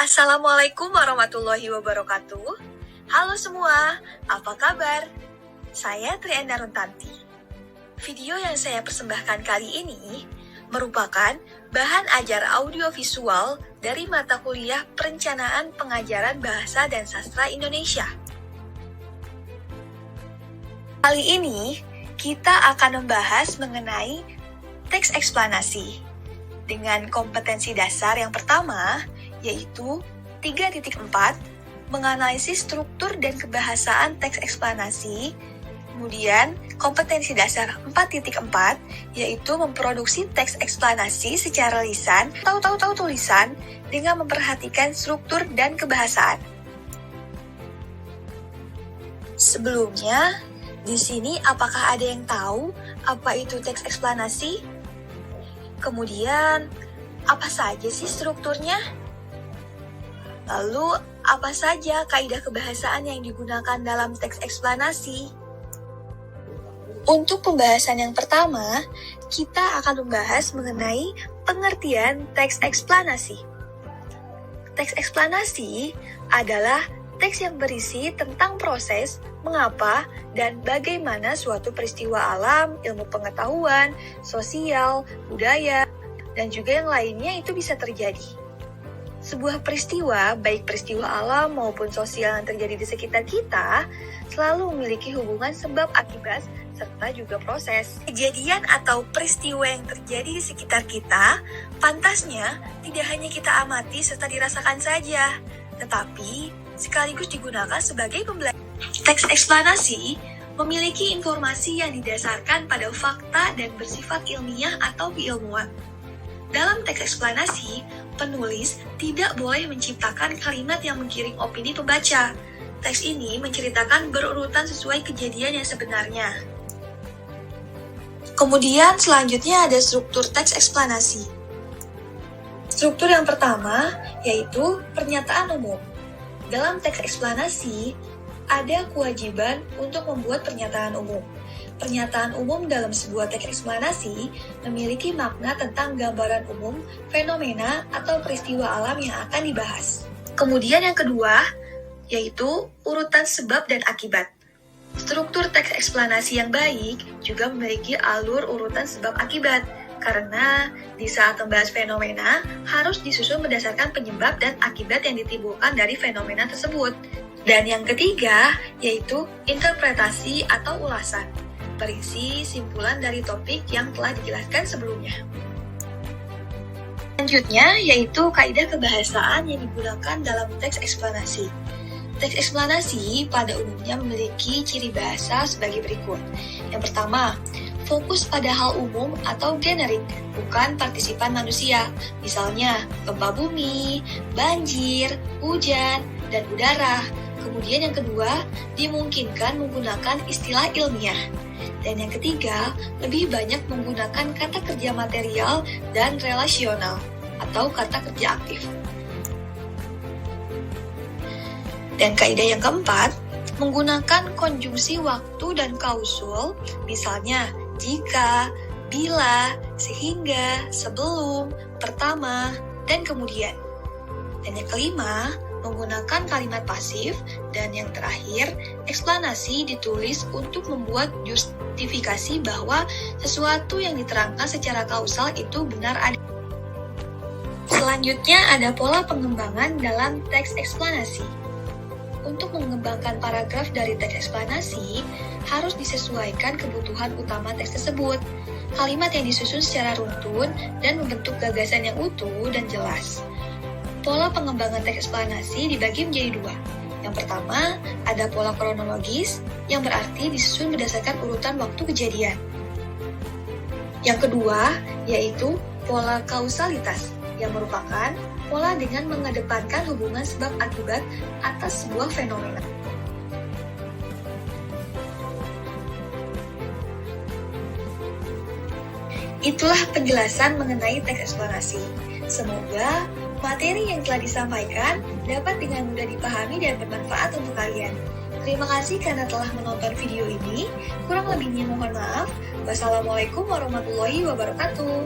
Assalamualaikum warahmatullahi wabarakatuh. Halo semua, apa kabar? Saya Trienda Runtanti. Video yang saya persembahkan kali ini merupakan bahan ajar audiovisual dari mata kuliah Perencanaan Pengajaran Bahasa dan Sastra Indonesia. Kali ini kita akan membahas mengenai teks eksplanasi dengan kompetensi dasar yang pertama, yaitu 3.4, menganalisis struktur dan kebahasaan teks eksplanasi. Kemudian, kompetensi dasar 4.4, yaitu memproduksi teks eksplanasi secara lisan atau tulisan dengan memperhatikan struktur dan kebahasaan. Sebelumnya, di sini apakah ada yang tahu apa itu teks eksplanasi? Kemudian, apa saja sih strukturnya? Lalu, apa saja kaidah kebahasaan yang digunakan dalam teks eksplanasi? Untuk pembahasan yang pertama, kita akan membahas mengenai pengertian teks eksplanasi. Teks eksplanasi adalah teks yang berisi tentang proses, mengapa, dan bagaimana suatu peristiwa alam, ilmu pengetahuan, sosial, budaya, dan juga yang lainnya itu bisa terjadi. Sebuah peristiwa, baik peristiwa alam maupun sosial yang terjadi di sekitar kita, selalu memiliki hubungan sebab akibat serta juga proses. Kejadian atau peristiwa yang terjadi di sekitar kita, pantasnya tidak hanya kita amati serta dirasakan saja, tetapi sekaligus digunakan sebagai pembelajaran. Teks eksplanasi memiliki informasi yang didasarkan pada fakta dan bersifat ilmiah atau keilmuan. Dalam teks eksplanasi, penulis tidak boleh menciptakan kalimat yang menggiring opini pembaca. Teks ini menceritakan berurutan sesuai kejadian yang sebenarnya. Kemudian selanjutnya ada struktur teks eksplanasi. Struktur yang pertama yaitu pernyataan umum. Dalam teks eksplanasi, ada kewajiban untuk membuat pernyataan umum. Pernyataan umum dalam sebuah teks eksplanasi memiliki makna tentang gambaran umum, fenomena, atau peristiwa alam yang akan dibahas. Kemudian yang kedua, yaitu urutan sebab dan akibat. Struktur teks eksplanasi yang baik juga memiliki alur urutan sebab akibat, karena di saat membahas fenomena harus disusun berdasarkan penyebab dan akibat yang ditimbulkan dari fenomena tersebut. Dan yang ketiga, yaitu interpretasi atau ulasan, berisi simpulan dari topik yang telah dijelaskan sebelumnya. Selanjutnya, yaitu kaidah kebahasaan yang digunakan dalam teks eksplanasi. Teks eksplanasi pada umumnya memiliki ciri bahasa sebagai berikut. Yang pertama, fokus pada hal umum atau generik, bukan partisipan manusia. Misalnya, gempa bumi, banjir, hujan, dan udara. Kemudian yang kedua, dimungkinkan menggunakan istilah ilmiah. Dan yang ketiga, lebih banyak menggunakan kata kerja material dan relasional atau kata kerja aktif. Dan kaidah yang keempat, menggunakan konjungsi waktu dan kausul, misalnya jika, bila, sehingga, sebelum, pertama, dan kemudian. Dan yang kelima, menggunakan kalimat pasif, dan yang terakhir, eksplanasi ditulis untuk membuat justifikasi bahwa sesuatu yang diterangkan secara kausal itu benar ada. Selanjutnya ada pola pengembangan dalam teks eksplanasi. Untuk mengembangkan paragraf dari teks eksplanasi, harus disesuaikan kebutuhan utama teks tersebut. Kalimat yang disusun secara runtun dan membentuk gagasan yang utuh dan jelas. Pola pengembangan teks eksplanasi dibagi menjadi dua. Yang pertama, ada pola kronologis, yang berarti disusun berdasarkan urutan waktu kejadian. Yang kedua, yaitu pola kausalitas, yang merupakan pola dengan mengedepankan hubungan sebab akibat atas sebuah fenomena. Itulah penjelasan mengenai teks eksplanasi. Semoga materi yang telah disampaikan dapat dengan mudah dipahami dan bermanfaat untuk kalian. Terima kasih karena telah menonton video ini. Kurang lebihnya mohon maaf. Wassalamualaikum warahmatullahi wabarakatuh.